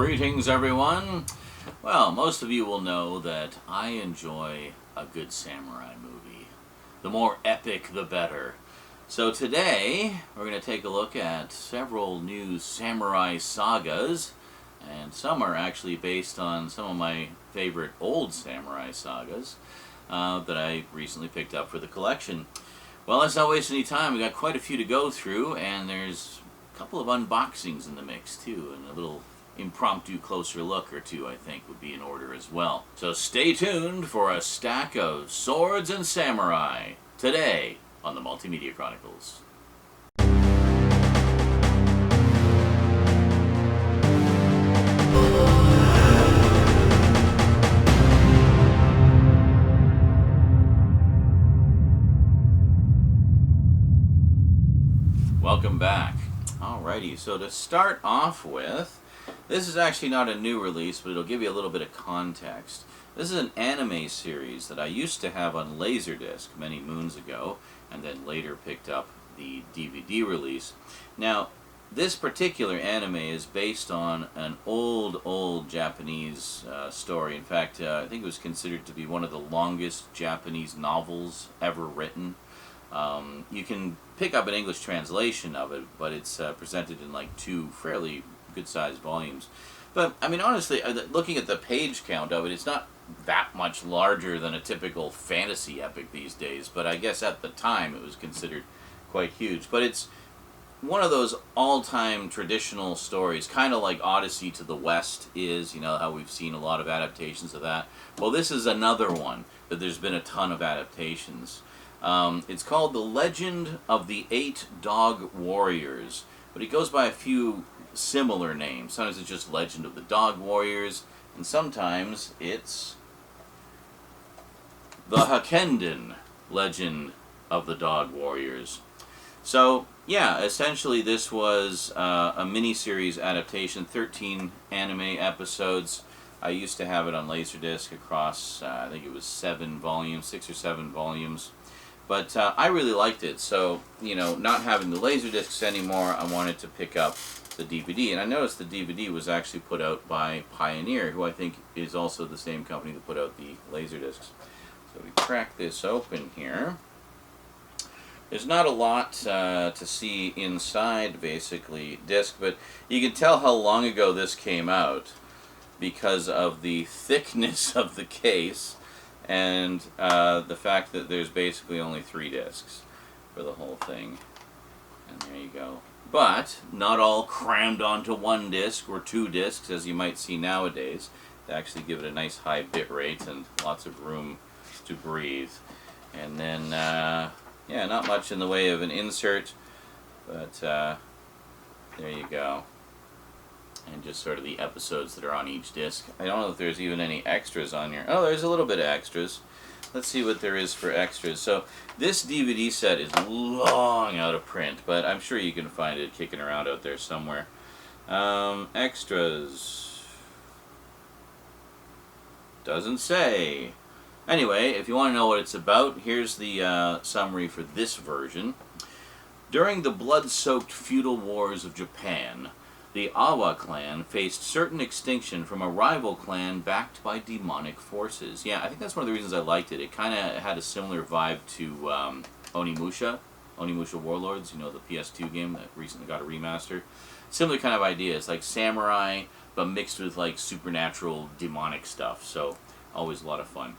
Greetings, everyone. Well, most of you will know that I enjoy a good samurai movie. The more epic, the better. So today, we're going to take a look at several new samurai sagas, and some are actually based on some of my favorite old samurai sagas that I recently picked up for the collection. Well, let's not waste any time. We got quite a few to go through, and there's a couple of unboxings in the mix too, and a little impromptu closer look or two I think would be in order as well. So stay tuned for a stack of swords and samurai today on the Multimedia Chronicles. Welcome back. Alrighty, so to start off with, this is actually not a new release, but it'll give you a little bit of context. This is an anime series that I used to have on Laserdisc many moons ago, and then later picked up the DVD release. Now, this particular anime is based on an old Japanese story. In fact, I think it was considered to be one of the longest Japanese novels ever written. You can pick up an English translation of it, but it's presented in like two fairly good-sized volumes. But, I mean, honestly, looking at the page count of it, it's not that much larger than a typical fantasy epic these days, but I guess at the time it was considered quite huge. But it's one of those all-time traditional stories, kind of like Odyssey to the West is, you know, how we've seen a lot of adaptations of that. Well, this is another one that there's been a ton of adaptations. It's called The Legend of the Eight Dog Warriors, but it goes by a few similar names. Sometimes it's just Legend of the Dog Warriors, and sometimes it's the Hakkenden Legend of the Dog Warriors. So, yeah, essentially this was a mini-series adaptation, 13 anime episodes. I used to have it on Laserdisc across, I think it was 7 volumes, 6 or 7 volumes. But I really liked it, so, you know, not having the Laserdiscs anymore, I wanted to pick up the DVD. And I noticed the DVD was actually put out by Pioneer, who I think is also the same company that put out the Laserdiscs. So we crack this open here. There's not a lot to see inside, basically, disc, but you can tell how long ago this came out because of the thickness of the case and the fact that there's basically only 3 discs for the whole thing. And there you go. But not all crammed onto 1 disc or 2 discs, as you might see nowadays, to actually give it a nice high bit rate and lots of room to breathe. And then, yeah, not much in the way of an insert, but there you go. And just sort of the episodes that are on each disc. I don't know if there's even any extras on here. Oh, there's a little bit of extras. Let's see what there is for extras. So this DVD set is long out of print, but I'm sure you can find it kicking around out there somewhere. Extras. Doesn't say. Anyway, if you want to know what it's about, here's the summary for this version. During the blood-soaked feudal wars of Japan, the Awa clan faced certain extinction from a rival clan backed by demonic forces. Yeah, I think that's one of the reasons I liked it. It kind of had a similar vibe to Onimusha Warlords, you know, the PS2 game that recently got a remaster. Similar kind of idea. It's like samurai, but mixed with like supernatural demonic stuff. So always a lot of fun.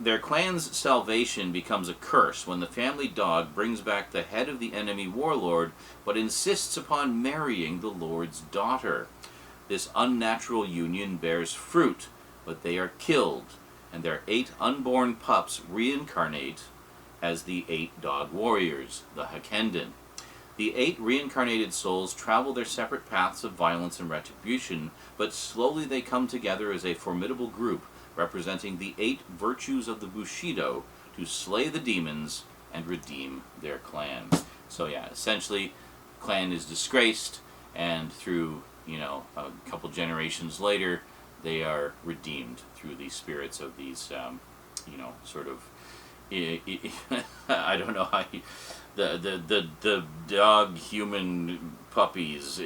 Their clan's salvation becomes a curse when the family dog brings back the head of the enemy warlord, but insists upon marrying the lord's daughter. This unnatural union bears fruit, but they are killed, and their 8 unborn pups reincarnate as the 8 dog warriors, the hakkenden. The 8 reincarnated souls travel their separate paths of violence and retribution, but slowly they come together as a formidable group, representing the 8 virtues of the Bushido to slay the demons and redeem their clan. So yeah, essentially, clan is disgraced, and through, you know, a couple generations later, they are redeemed through the spirits of these, you know, sort of, I don't know how the dog human puppies.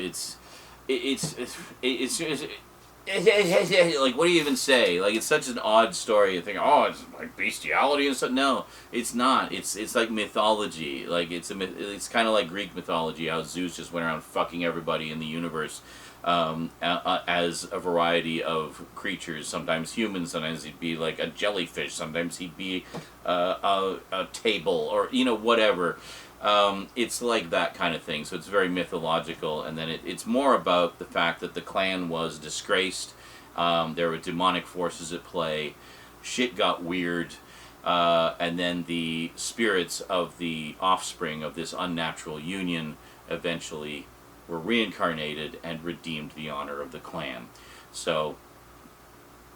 like, what do you even say? Like, it's such an odd story. You think, oh, it's like bestiality and stuff. No, it's not. It's like mythology. Like, it's kind of like Greek mythology, how Zeus just went around fucking everybody in the universe, as a variety of creatures. Sometimes humans, sometimes he'd be like a jellyfish, sometimes he'd be a table, or, you know, whatever. It's like that kind of thing, so it's very mythological, and then it's more about the fact that the clan was disgraced, there were demonic forces at play, shit got weird, and then the spirits of the offspring of this unnatural union eventually were reincarnated and redeemed the honor of the clan. So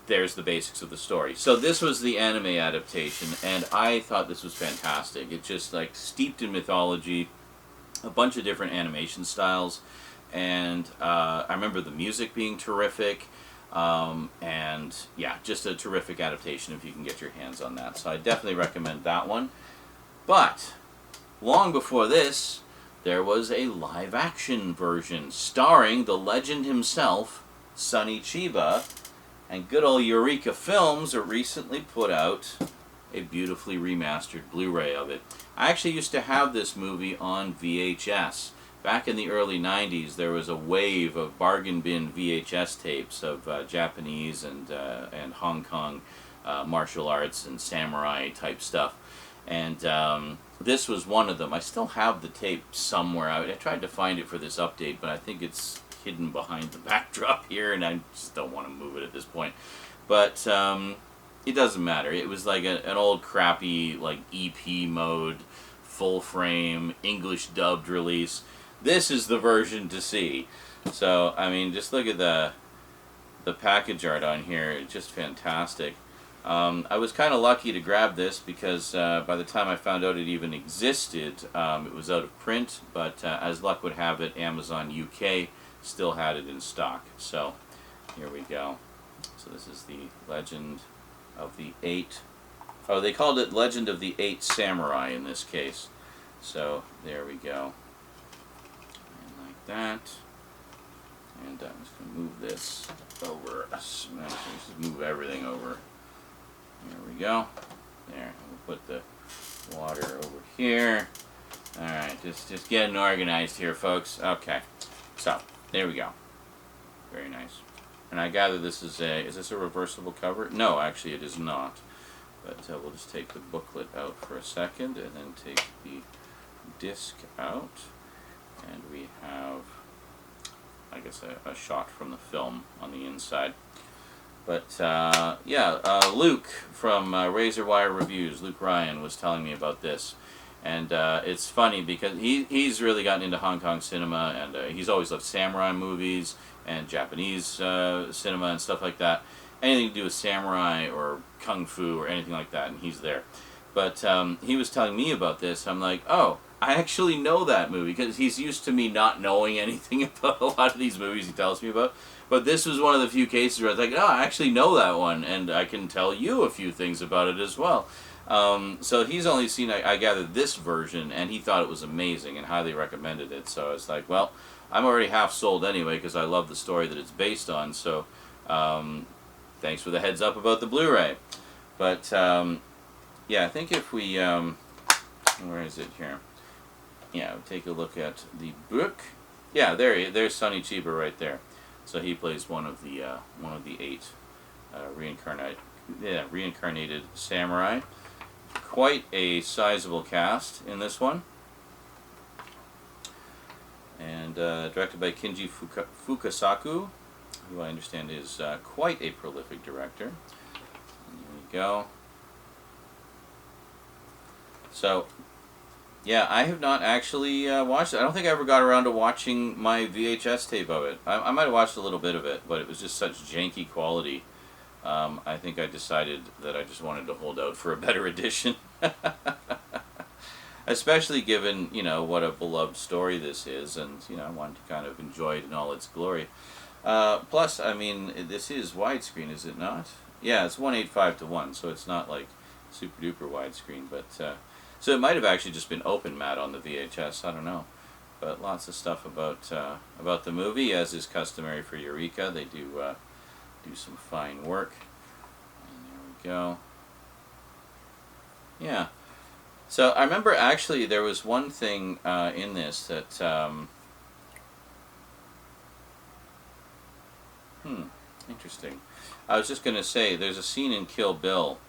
there's the basics of the story. So this was the anime adaptation, and I thought this was fantastic. It just, like, steeped in mythology, a bunch of different animation styles, and I remember the music being terrific, and yeah, just a terrific adaptation if you can get your hands on that. So I definitely recommend that one. But long before this, there was a live-action version starring the legend himself, Sonny Chiba. And good old Eureka Films recently put out a beautifully remastered Blu-ray of it. I actually used to have this movie on VHS. Back in the early 90s, there was a wave of bargain bin VHS tapes of Japanese and Hong Kong martial arts and samurai type stuff. And this was one of them. I still have the tape somewhere. I tried to find it for this update, but I think it's hidden behind the backdrop here, and I just don't want to move it at this point. But it doesn't matter. It was like an old crappy, like, EP mode, full frame, English dubbed release. This is the version to see. So, I mean, just look at the package art on here. It's just fantastic. I was kind of lucky to grab this because by the time I found out it even existed, it was out of print, but as luck would have it, Amazon UK still had it in stock. So here we go. So this is the Legend of the Eight. Oh, they called it Legend of the Eight Samurai in this case. So there we go. And like that. And I'm just going to move this over. Just move everything over. There we go. There. We'll put the water over here. Alright, just getting organized here, folks. Okay. So, there we go. Very nice. And I gather this is this a reversible cover? No, actually it is not. But we'll just take the booklet out for a second and then take the disc out. And we have, I guess, a shot from the film on the inside. But, yeah, Luke from Razor Wire Reviews, Luke Ryan, was telling me about this. And it's funny because he's really gotten into Hong Kong cinema, and he's always loved samurai movies and Japanese cinema and stuff like that. Anything to do with samurai or kung fu or anything like that, and he's there. But he was telling me about this. I'm like, oh, I actually know that movie, because he's used to me not knowing anything about a lot of these movies he tells me about. But this was one of the few cases where I was like, oh, I actually know that one, and I can tell you a few things about it as well. So he's only seen, I gather, this version, and he thought it was amazing and highly recommended it. So it's like, well, I'm already half sold anyway because I love the story that it's based on. So thanks for the heads up about the Blu-ray. But yeah, I think if we, where is it here? Yeah, take a look at the book. Yeah, there's Sonny Chiba right there. So he plays one of the 8 reincarnated samurai. Quite a sizable cast in this one. And directed by Kinji Fukasaku, who I understand is quite a prolific director. And there we go. So, yeah, I have not actually watched it. I don't think I ever got around to watching my VHS tape of it. I might have watched a little bit of it, but it was just such janky quality. I think I decided that I just wanted to hold out for a better edition. Especially given, you know, what a beloved story this is, and, you know, I wanted to kind of enjoy it in all its glory. Plus, I mean, this is widescreen, is it not? Yeah, it's 1:8:5:1, so it's not like super duper widescreen, but so it might have actually just been open matte on the VHS, I don't know. but lots of stuff about the movie, as is customary for Eureka. They do some fine work. And there we go. Yeah. So I remember actually there was one thing in this that interesting. I was just going to say there's a scene in Kill Bill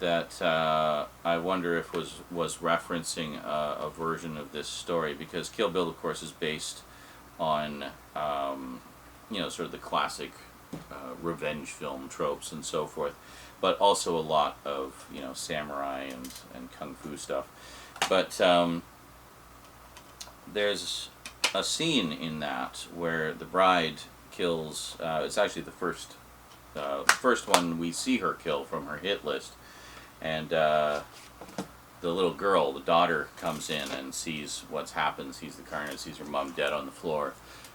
that I wonder if was referencing a version of this story, because Kill Bill, of course, is based on sort of the classic revenge film tropes and so forth, but also a lot of samurai and kung fu stuff. But there's a scene in that where the bride kills. It's actually the first one we see her kill from her hit list, and the little girl, the daughter, comes in and sees what's happened, sees the carnage, sees her mom dead on the floor,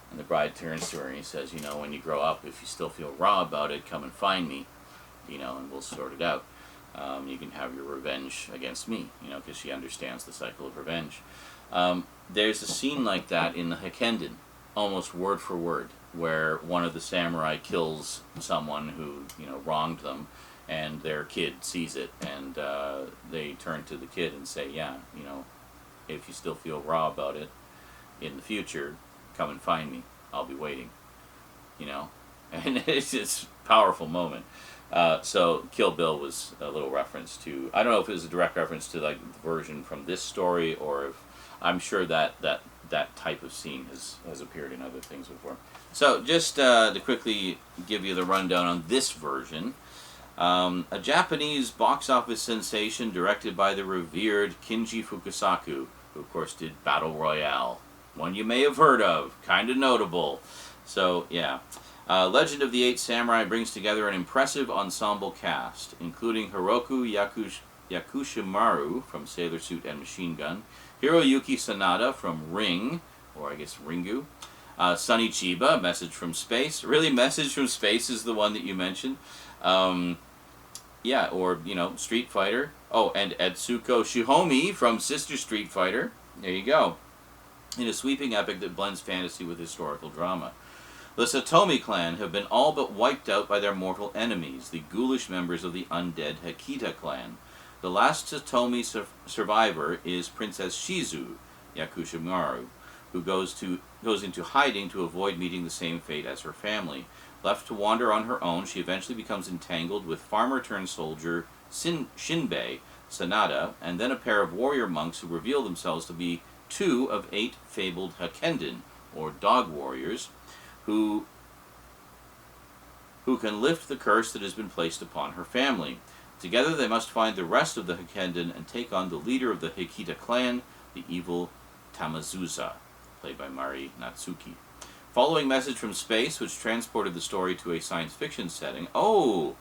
and the bride turns to her and he says, when you grow up, if you still feel raw about it, come and find me, and we'll sort it out. You can have your revenge against me, because she understands the cycle of revenge. There's a scene like that in the hakkenden, almost word for word, where one of the samurai kills someone who wronged them, and their kid sees it, and they turn to the kid and say, if you still feel raw about it in the future, come and find me, I'll be waiting, and it's just a powerful moment. So Kill Bill was a little reference to, I don't know if it was a direct reference to like the version from this story, or if, I'm sure that type of scene has appeared in other things before. So just to quickly give you the rundown on this version, a Japanese box office sensation directed by the revered Kinji Fukasaku, who of course did Battle Royale, one you may have heard of, kind of notable. So yeah, Legend of the Eight Samurai brings together an impressive ensemble cast, including Hiroku Yakushimaru from Sailor Suit and Machine Gun, Hiroyuki Sanada from Ring, or I guess Ringu, Sonny Chiba, Message from Space. Really, Message from Space is the one that you mentioned. Street Fighter. Oh, and Etsuko Shihomi from Sister Street Fighter. There you go. In a sweeping epic that blends fantasy with historical drama. The Satomi clan have been all but wiped out by their mortal enemies, the ghoulish members of the undead Hakita clan. The last Satomi survivor is Princess Shizu Yakushimaru, who goes into hiding to avoid meeting the same fate as her family. Left to wander on her own, she eventually becomes entangled with farmer-turned-soldier Shinbei Sanada, and then a pair of warrior monks who reveal themselves to be 2 of 8 fabled hakkenden, or dog warriors, who can lift the curse that has been placed upon her family. Together they must find the rest of the hakkenden and take on the leader of the Hakita clan, the evil Tamazuza, played by Mari Natsuki. Following Message from Space, which transported the story to a science fiction setting. Oh!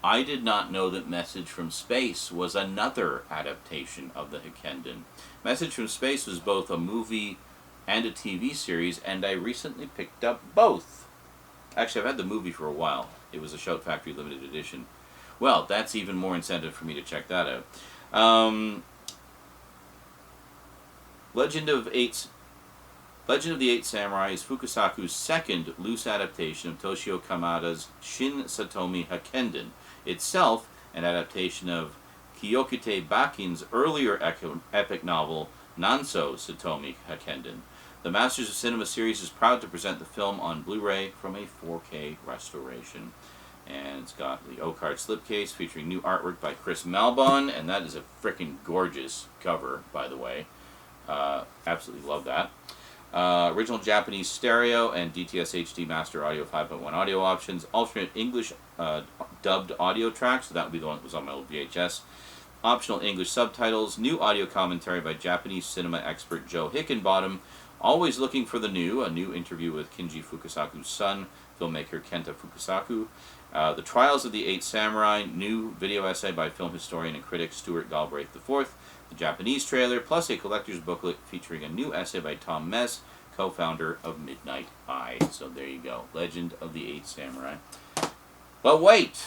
I did not know that Message from Space was another adaptation of the hakkenden. Message from Space was both a movie and a TV series, and I recently picked up both. Actually, I've had the movie for a while. It was a Shout Factory limited edition. Well, that's even more incentive for me to check that out. Legend of the Eight Samurai is Fukasaku's second loose adaptation of Toshio Kamada's Shin Satomi Hakkenden, itself an adaptation of Kyokute Bakin's earlier epic novel Nanso Satomi Hakkenden. The Masters of Cinema series is proud to present the film on Blu-ray from a 4K restoration. And it's got the O-card slipcase featuring new artwork by Chris Malbon, and that is a freaking gorgeous cover, by the way. Absolutely love that. Original Japanese stereo and DTS HD Master Audio 5.1 audio options. Alternate English dubbed audio tracks, so that would be the one that was on my old VHS. Optional English subtitles. New audio commentary by Japanese cinema expert Joe Hickenbottom. Always looking for the new. A new interview with Kinji Fukasaku's son, filmmaker Kenta Fukasaku. The Trials of the Eight Samurai. New video essay by film historian and critic Stuart Galbraith IV. The Japanese trailer, plus a collector's booklet featuring a new essay by Tom Mess, co-founder of Midnight Eye. So there you go. Legend of the Eight Samurai. But wait!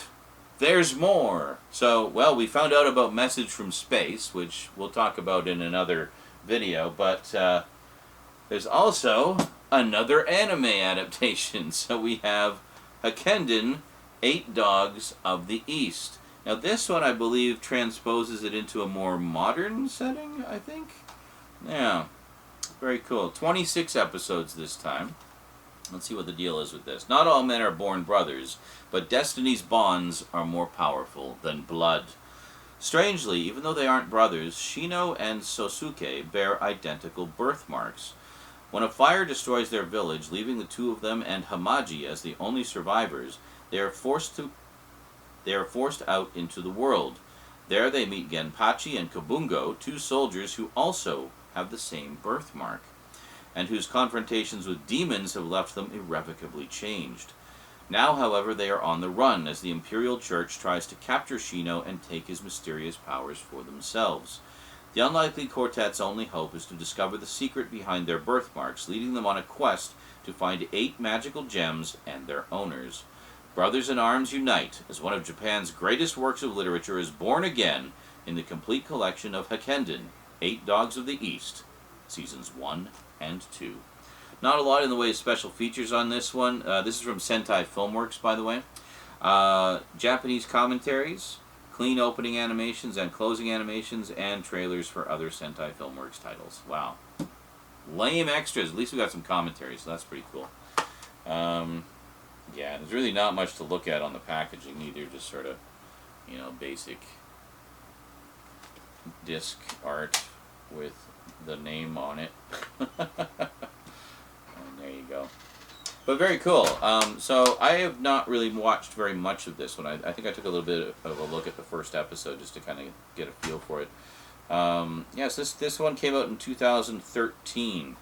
There's more! So, well, we found out about Message from Space, which we'll talk about in another video, but There's also another anime adaptation. So we have Hakkenden, 8 Dogs of the East. Now this one, I believe, transposes it into a more modern setting, I think? Yeah. Very cool. 26 episodes this time. Let's see what the deal is with this. Not all men are born brothers, but destiny's bonds are more powerful than blood. Strangely, even though they aren't brothers, Shino and Sosuke bear identical birthmarks. When a fire destroys their village, leaving the two of them and Hamaji as the only survivors, they are forced out into the world. There they meet Genpachi and Kabungo, 2 soldiers who also have the same birthmark, and whose confrontations with demons have left them irrevocably changed. Now, however, they are on the run as the Imperial Church tries to capture Shino and take his mysterious powers for themselves. The unlikely quartet's only hope is to discover the secret behind their birthmarks, leading them on a quest to find 8 magical gems and their owners. Brothers in Arms unite as one of Japan's greatest works of literature is born again in the complete collection of Hakkenden, 8 Dogs of the East, Seasons 1 and 2. Not a lot in the way of special features on this one. This is from Sentai Filmworks, by the way. Japanese commentaries, clean opening animations and closing animations, and trailers for other Sentai Filmworks titles. Wow. Lame extras. At least we got some commentaries, so that's pretty cool. Yeah, there's really not much to look at on the packaging either. Just sort of, basic disc art with the name on it. And there you go. But very cool. So I have not really watched very much of this one. I think I took a little bit of a look at the first episode just to kind of get a feel for it. Yes, this one came out in 2013.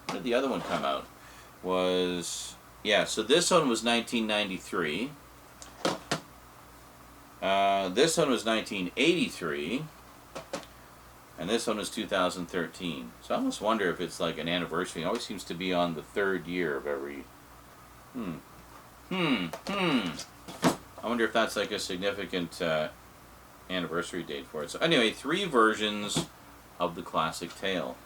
When did the other one come out? So this one was 1993. This one was 1983. And this one was 2013. So I almost wonder if it's like an anniversary. It always seems to be on the 3rd year of every... I wonder if that's like a significant anniversary date for it. So anyway, 3 versions of the classic tale.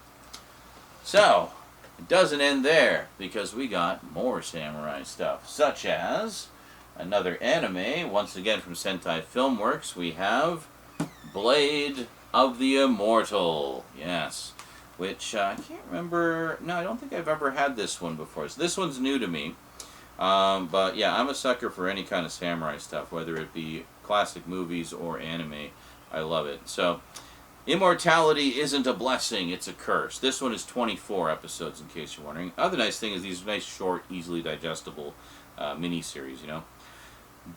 So, it doesn't end there, because we got more samurai stuff, such as another anime, once again from Sentai Filmworks. We have Blade of the Immortal, yes, which I can't remember. No, I don't think I've ever had this one before. So this one's new to me. But yeah, I'm a sucker for any kind of samurai stuff, whether it be classic movies or anime. I love it. So, immortality isn't a blessing, it's a curse. This one is 24 episodes, in case you're wondering. Other nice thing is these nice, short, easily digestible mini-series,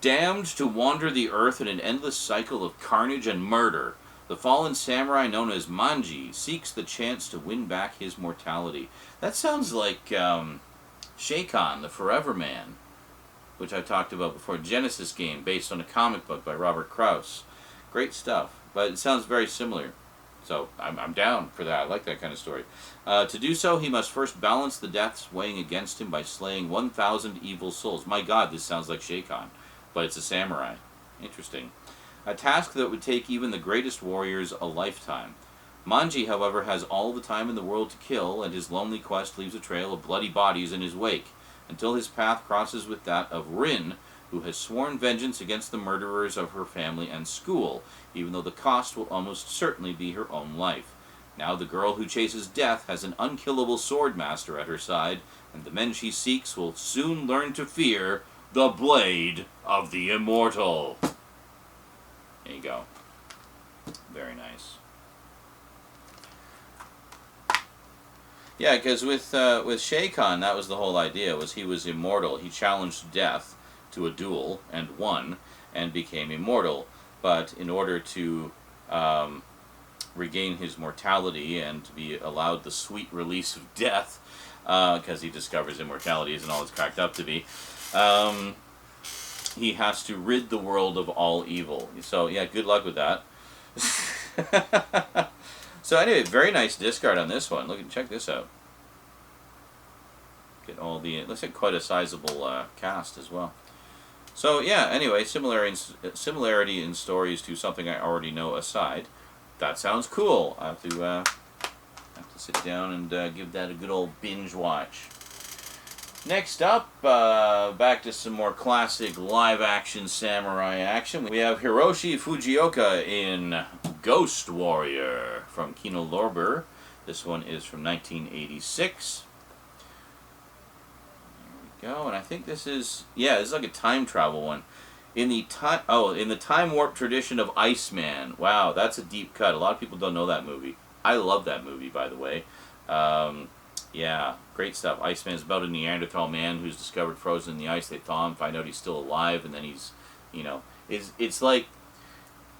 Damned to wander the earth in an endless cycle of carnage and murder, the fallen samurai known as Manji seeks the chance to win back his mortality. That sounds like Shakan, the Forever Man, which I talked about before. Genesis game based on a comic book by Robert Krauss. Great stuff, but it sounds very similar. So I'm down for that. I like that kind of story. To do so, he must first balance the deaths weighing against him by slaying 1,000 evil souls. My God, this sounds like Shakan, but it's a samurai. Interesting. A task that would take even the greatest warriors a lifetime. Manji, however, has all the time in the world to kill, and his lonely quest leaves a trail of bloody bodies in his wake, until his path crosses with that of Rin, who has sworn vengeance against the murderers of her family and school, even though the cost will almost certainly be her own life. Now the girl who chases death has an unkillable sword master at her side, and the men she seeks will soon learn to fear the Blade of the Immortal. There you go. Very nice. Yeah, because with Shakan, that was the whole idea, was he was immortal. He challenged death to a duel and won and became immortal. But in order to regain his mortality and to be allowed the sweet release of death, because he discovers immortality isn't all it's cracked up to be, he has to rid the world of all evil. So yeah, good luck with that. So anyway, very nice disc art on this one. Check this out. Get all the, it looks like quite a sizable cast as well. So yeah, anyway, similarity in stories to something I already know aside, that sounds cool. I have to sit down and give that a good old binge watch. Next up, back to some more classic live-action samurai action. We have Hiroshi Fujioka in Ghost Warrior from Kino Lorber. This one is from 1986. There we go, and I think this is, yeah, this is like a time travel one. In the time warp tradition of Iceman. Wow, that's a deep cut. A lot of people don't know that movie. I love that movie, by the way. Yeah, great stuff. Iceman is about a Neanderthal man who's discovered frozen in the ice. They thaw him, find out he's still alive, and then he's, you know, it's like,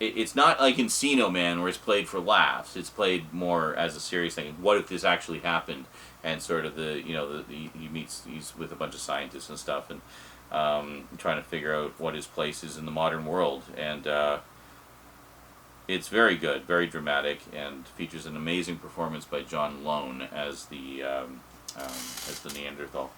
it's not like Encino Man where it's played for laughs. It's played more as a serious thing. What if this actually happened? And sort of he's with a bunch of scientists and stuff, and trying to figure out what his place is in the modern world. And it's very good, very dramatic, and features an amazing performance by John Lone as the Neanderthal.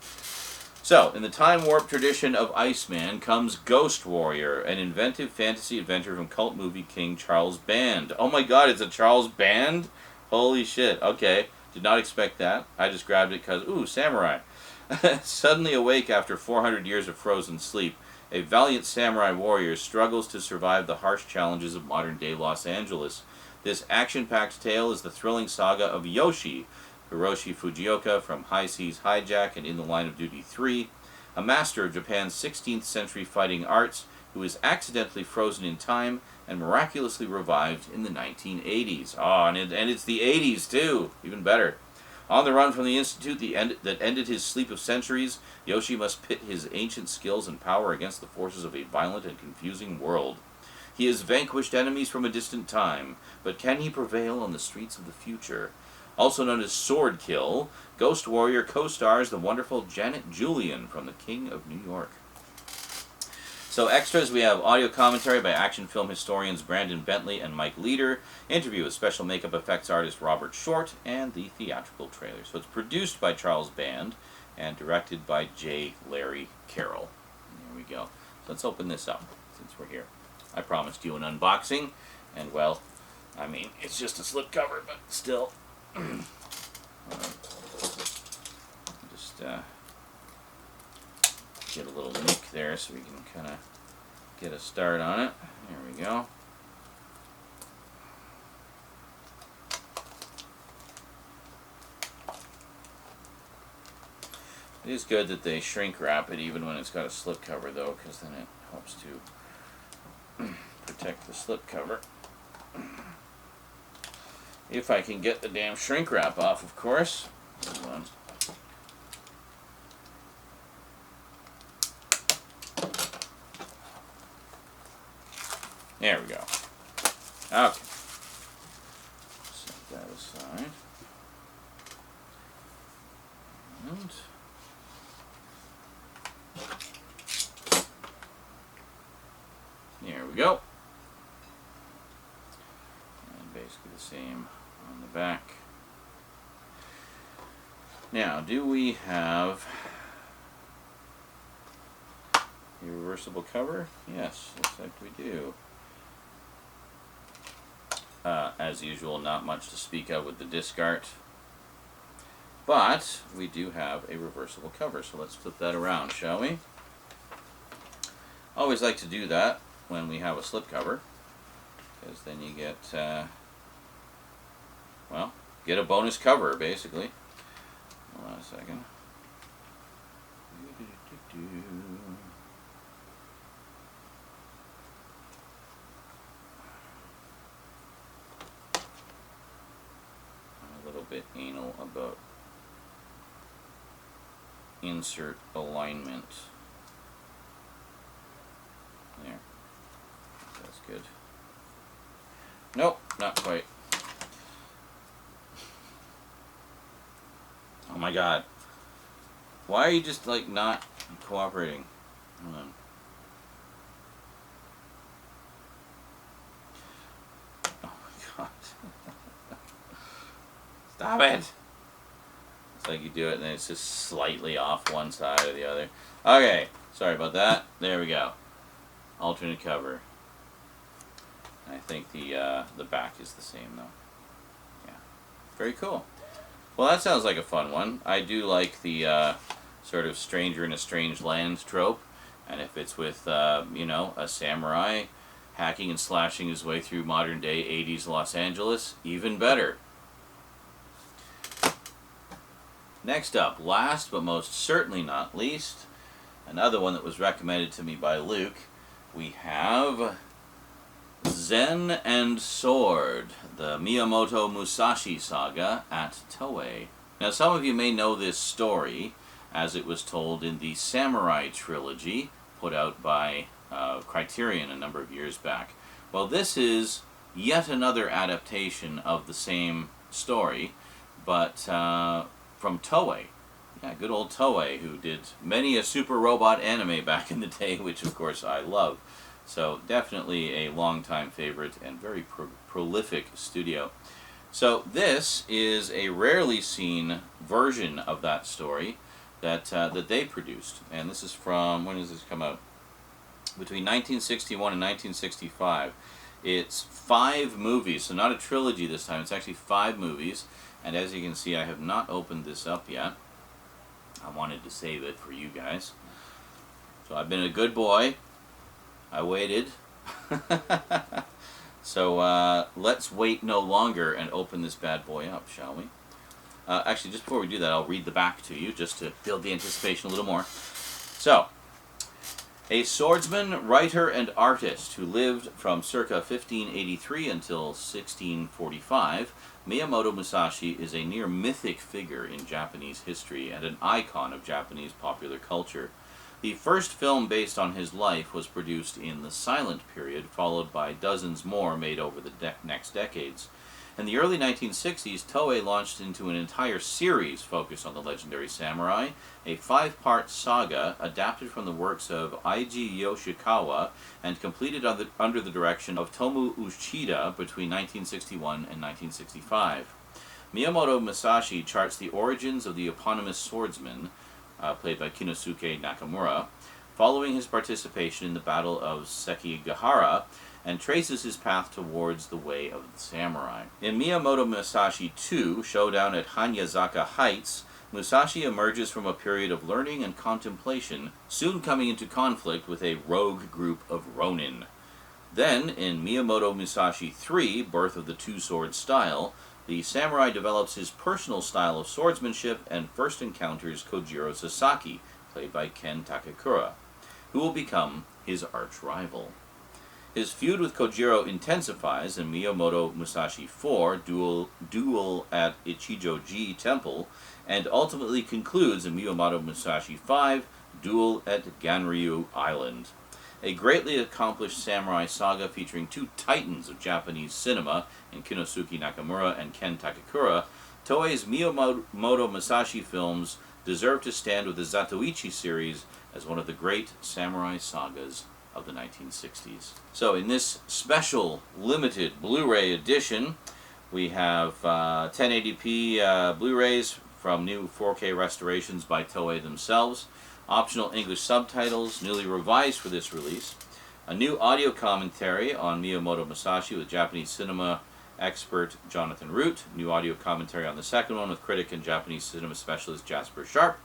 So, in the time warp tradition of Iceman comes Ghost Warrior, an inventive fantasy adventure from cult movie king Charles Band. Oh my god, it's a Charles Band? Holy shit, okay. Did not expect that. I just grabbed it because, ooh, samurai. Suddenly awake after 400 years of frozen sleep, a valiant samurai warrior struggles to survive the harsh challenges of modern-day Los Angeles. This action-packed tale is the thrilling saga of Yoshi, Hiroshi Fujioka from High Seas Hijack and In the Line of Duty 3, a master of Japan's 16th century fighting arts who is accidentally frozen in time and miraculously revived in the 1980s. Oh, and it's the 80s too, even better. On the run from the institute that ended his sleep of centuries, Yoshi must pit his ancient skills and power against the forces of a violent and confusing world. He has vanquished enemies from a distant time, but can he prevail on the streets of the future? Also known as Sword Kill, Ghost Warrior co-stars the wonderful Janet Julian from The King of New York. So extras, we have audio commentary by action film historians Brandon Bentley and Mike Leader, interview with special makeup effects artist Robert Short, and the theatrical trailer. So it's produced by Charles Band and directed by J. Larry Carroll. There we go. So let's open this up since we're here. I promised you an unboxing, and well, I mean, it's just a slipcover, but still. Just get a little nick there so we can kind of get a start on it. There we go. It is good that they shrink wrap it even when it's got a slipcover though, because then it helps to protect the slipcover. If I can get the damn shrink wrap off, of course. Hold on. There we go. Okay. Set that aside. And there we go. And basically the same on the back. Now, do we have a reversible cover? Yes, looks like we do. As usual, not much to speak of with the disc art, but we do have a reversible cover, so let's flip that around, shall we? Always like to do that when we have a slipcover, because then you get, well, get a bonus cover, basically. Hold on a second. Bit anal about insert alignment. There. That's good. Nope, not quite. Oh my god. Why are you just like not cooperating? Hold on. Oh my god. Stop it! It's like you do it and then it's just slightly off one side or the other. Okay, sorry about that. There we go. Alternate cover. I think the back is the same though. Yeah, very cool. Well, that sounds like a fun one. I do like the sort of stranger in a strange land trope. And if it's with, you know, a samurai hacking and slashing his way through modern day 80s Los Angeles, even better. Next up, last but most certainly not least, another one that was recommended to me by Luke, we have Zen and Sword, the Miyamoto Musashi saga at Toei. Now, some of you may know this story as it was told in the Samurai trilogy put out by Criterion a number of years back. Well, this is yet another adaptation of the same story, but from Toei. Yeah, good old Toei, who did many a super robot anime back in the day, which of course I love. So definitely a longtime favorite and very prolific studio. So this is a rarely seen version of that story that they produced, and this is from, when does this come out? Between 1961 and 1965. It's 5 movies, so not a trilogy this time. It's actually 5 movies, and as you can see, I have not opened this up yet. I wanted to save it for you guys. So I've been a good boy. I waited. So let's wait no longer and open this bad boy up, shall we? Actually, just before we do that, I'll read the back to you just to build the anticipation a little more. So, a swordsman, writer, and artist who lived from circa 1583 until 1645, Miyamoto Musashi is a near mythic figure in Japanese history and an icon of Japanese popular culture. The first film based on his life was produced in the silent period, followed by dozens more made over the next decades. In the early 1960s, Toei launched into an entire series focused on the legendary samurai, a 5-part saga adapted from the works of Eiji Yoshikawa and completed under the direction of Tomu Uchida between 1961 and 1965. Miyamoto Musashi charts the origins of the eponymous swordsman, played by Kinosuke Nakamura, following his participation in the Battle of Sekigahara, and traces his path towards the way of the samurai. In Miyamoto Musashi 2, Showdown at Hanyazaka Heights, Musashi emerges from a period of learning and contemplation, soon coming into conflict with a rogue group of ronin. Then, in Miyamoto Musashi 3, Birth of the Two-Sword Style, the samurai develops his personal style of swordsmanship and first encounters Kojiro Sasaki, played by Ken Takakura, who will become his arch-rival. His feud with Kojiro intensifies in Miyamoto Musashi 4, Duel at Ichijoji Temple, and ultimately concludes in Miyamoto Musashi 5, Duel at Ganryu Island. A greatly accomplished samurai saga featuring 2 titans of Japanese cinema in Kinosuke Nakamura and Ken Takakura, Toei's Miyamoto Musashi films deserve to stand with the Zatoichi series as one of the great samurai sagas of the 1960s. So in this special limited Blu-ray edition, we have 1080p Blu-rays from new 4K restorations by Toei themselves, optional English subtitles, newly revised for this release, a new audio commentary on Miyamoto Musashi with Japanese cinema expert Jonathan Root, new audio commentary on the second one with critic and Japanese cinema specialist Jasper Sharp,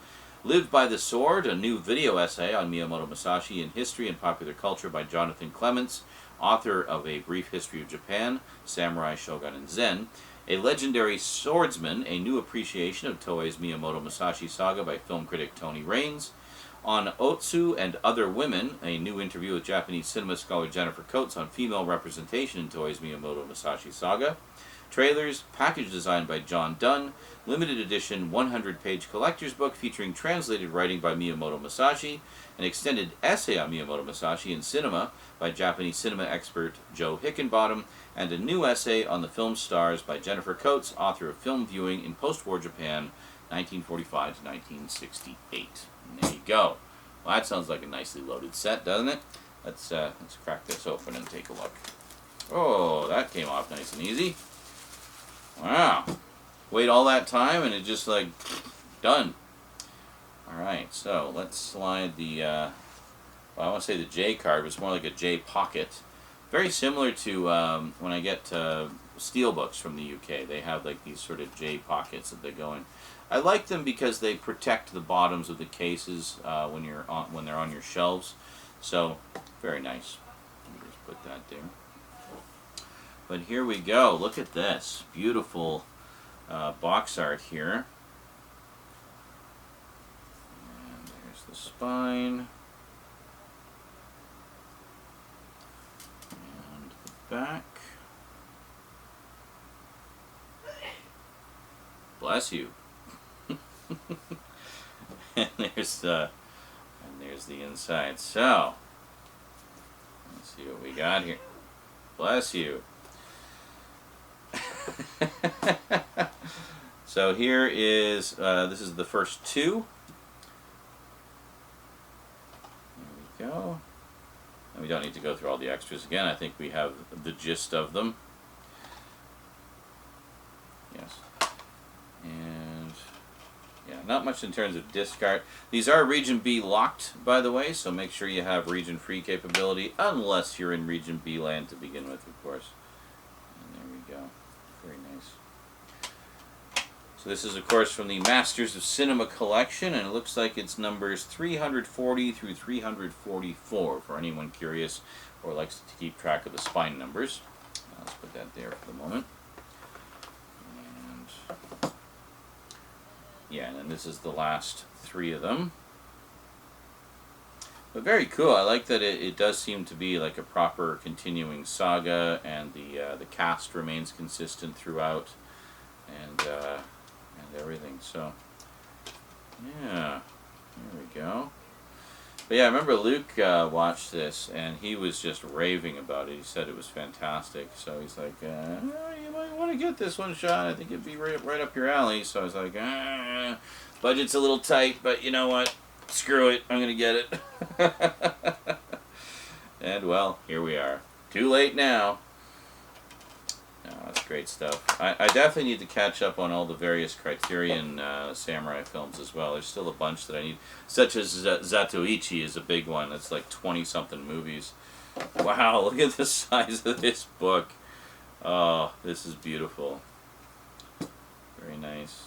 Lived by the Sword, a new video essay on Miyamoto Musashi in history and popular culture by Jonathan Clements, author of A Brief History of Japan, Samurai, Shogun, and Zen, A Legendary Swordsman, a new appreciation of Toei's Miyamoto Musashi saga by film critic Tony Raines, On Otsu and Other Women, a new interview with Japanese cinema scholar Jennifer Coates on female representation in Toei's Miyamoto Musashi saga, trailers, package designed by John Dunn, limited edition 100-page collector's book featuring translated writing by Miyamoto Musashi, an extended essay on Miyamoto Musashi in cinema by Japanese cinema expert Joe Hickenbottom, and a new essay on the film stars by Jennifer Coates, author of Film Viewing in Post-War Japan, 1945 to 1968. And there you go. Well, that sounds like a nicely loaded set, doesn't it? Let's crack this open and take a look. Oh, that came off nice and easy. Wow. Wait all that time and it just like done. Alright, so let's slide the well, I want to say the J card, but it's more like a J pocket. Very similar to when I get steelbooks from the UK. They have like these sort of J pockets that they go in. I like them because they protect the bottoms of the cases when they're on your shelves. So very nice. Let me just put that there. But here we go. Look at this beautiful box art here. And there's the spine. And the back. Bless you. and there's the inside. So let's see what we got here. Bless you. So here is this is the first two. There we go. And we don't need to go through all the extras again. I think we have the gist of them. Yes. And yeah, not much in terms of disc art. These are Region B locked, by the way, so make sure you have region free capability, unless you're in Region B land to begin with, of course. And there we go. Very nice. So this is, of course, from the Masters of Cinema collection, and it looks like it's numbers 340 through 344 for anyone curious or likes to keep track of the spine numbers. Let's put that there for the moment. And yeah, and then this is the last three of them. But very cool. I like that it does seem to be like a proper continuing saga, and the cast remains consistent throughout, and everything. So yeah, there we go. But yeah, I remember Luke watched this, and he was just raving about it. He said it was fantastic. So he's like, you might want to get this one, Sean. I think it'd be right up your alley. So I was like, budget's a little tight, but you know what? Screw it. I'm going to get it. And, well, here we are. Too late now. No, that's great stuff. I definitely need to catch up on all the various Criterion samurai films as well. There's still a bunch that I need, such as Zatoichi is a big one. It's like 20-something movies. Wow, look at the size of this book. Oh, this is beautiful. Very nice.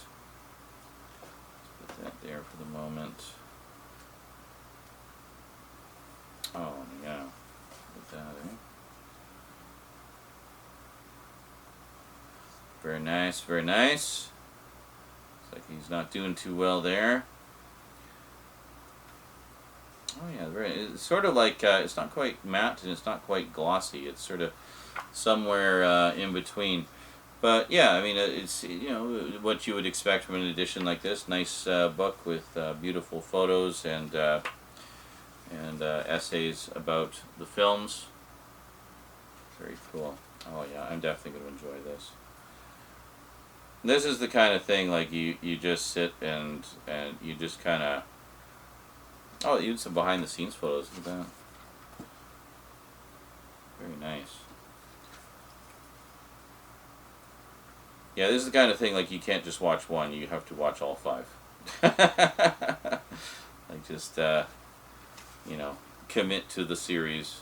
Let's put that there for the moment. Oh, yeah. Put that in. Very nice, very nice. Looks like he's not doing too well there. Oh yeah, it's sort of like, it's not quite matte and it's not quite glossy. It's sort of somewhere in between. But yeah, I mean, it's, you know, what you would expect from an edition like this. Nice book with beautiful photos and essays about the films. Very cool. Oh yeah, I'm definitely going to enjoy this. This is the kind of thing, like, you just sit and you just kind of... Oh, even some behind-the-scenes photos. Look at that. Very nice. Yeah, this is the kind of thing, like, you can't just watch one. You have to watch all five. Like, just, you know, commit to the series.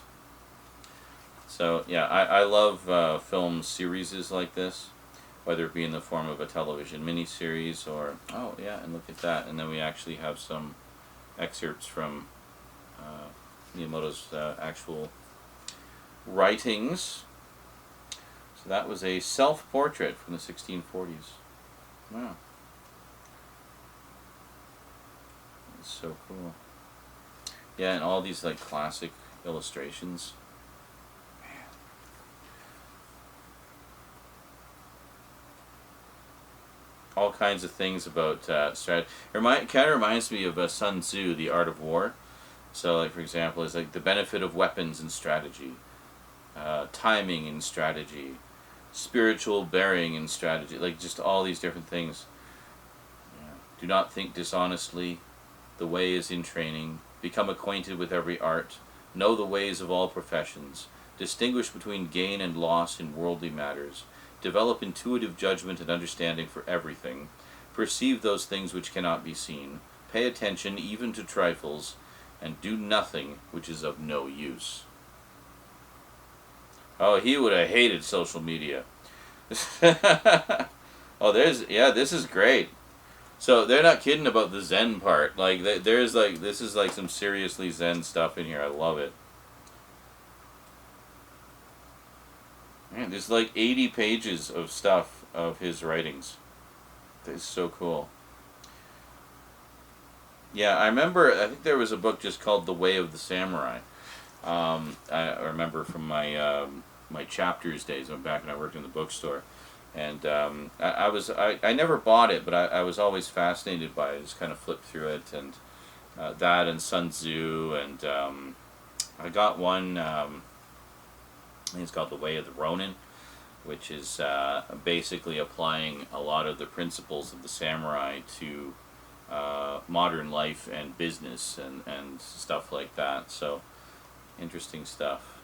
So, yeah, I love film series like this. Whether it be in the form of a television miniseries or... Oh, yeah, and look at that. And then we actually have some excerpts from Miyamoto's actual writings. So that was a self-portrait from the 1640s. Wow. That's so cool. Yeah, and all these, like, classic illustrations. All kinds of things about strategy. It kind of reminds me of Sun Tzu, The Art of War. So, like, for example, it's like the benefit of weapons and strategy, timing and strategy, spiritual bearing and strategy, like just all these different things. Yeah. Do not think dishonestly. The way is in training. Become acquainted with every art. Know the ways of all professions. Distinguish between gain and loss in worldly matters. Develop intuitive judgment and understanding for everything. Perceive those things which cannot be seen. Pay attention even to trifles, and do nothing which is of no use. Oh, he would have hated social media. Oh, this is great. So they're not kidding about the Zen part. Like, there's like, this is like some seriously Zen stuff in here. I love it. Man, there's like 80 pages of stuff of his writings. That's so cool. Yeah, I remember, I think there was a book just called The Way of the Samurai. I remember from my chapters days, back when I worked in the bookstore. And I never bought it, but I was always fascinated by it. I just kind of flipped through it, and that and Sun Tzu, and I got one, I think it's called The Way of the Ronin, which is basically applying a lot of the principles of the samurai to modern life and business and stuff like that. So, interesting stuff.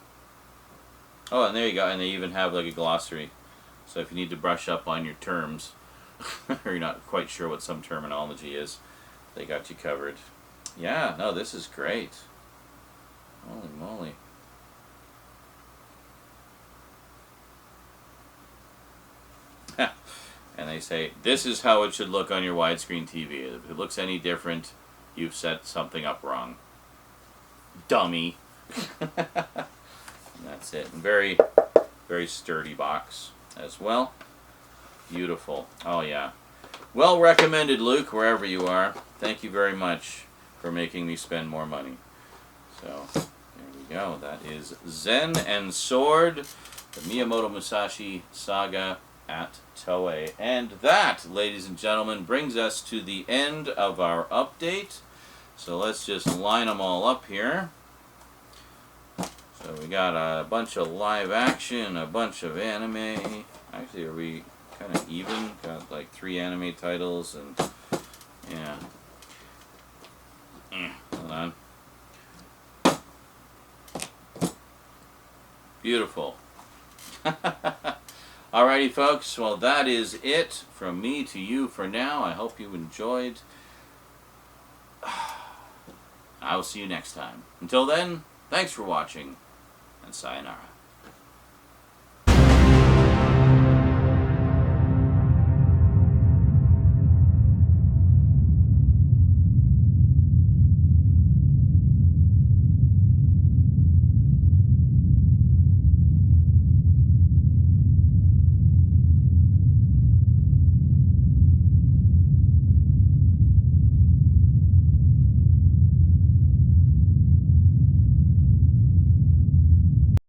Oh, and there you go. And they even have like a glossary. So if you need to brush up on your terms, or you're not quite sure what some terminology is, they got you covered. Yeah, no, this is great. Holy moly. And they say, this is how it should look on your widescreen TV. If it looks any different, you've set something up wrong. Dummy. And that's it. And very, very sturdy box as well. Beautiful. Oh, yeah. Well recommended, Luke, wherever you are. Thank you very much for making me spend more money. So, there we go. That is Zen and Sword, the Miyamoto Musashi saga at Toei. And that, ladies and gentlemen, brings us to the end of our update. So let's just line them all up here. So we got a bunch of live action, a bunch of anime. Actually, are we kind of even? Got like 3 anime titles, and yeah. Hold on. Beautiful. Alrighty, folks. Well, that is it from me to you for now. I hope you enjoyed. I will see you next time. Until then, thanks for watching, and sayonara.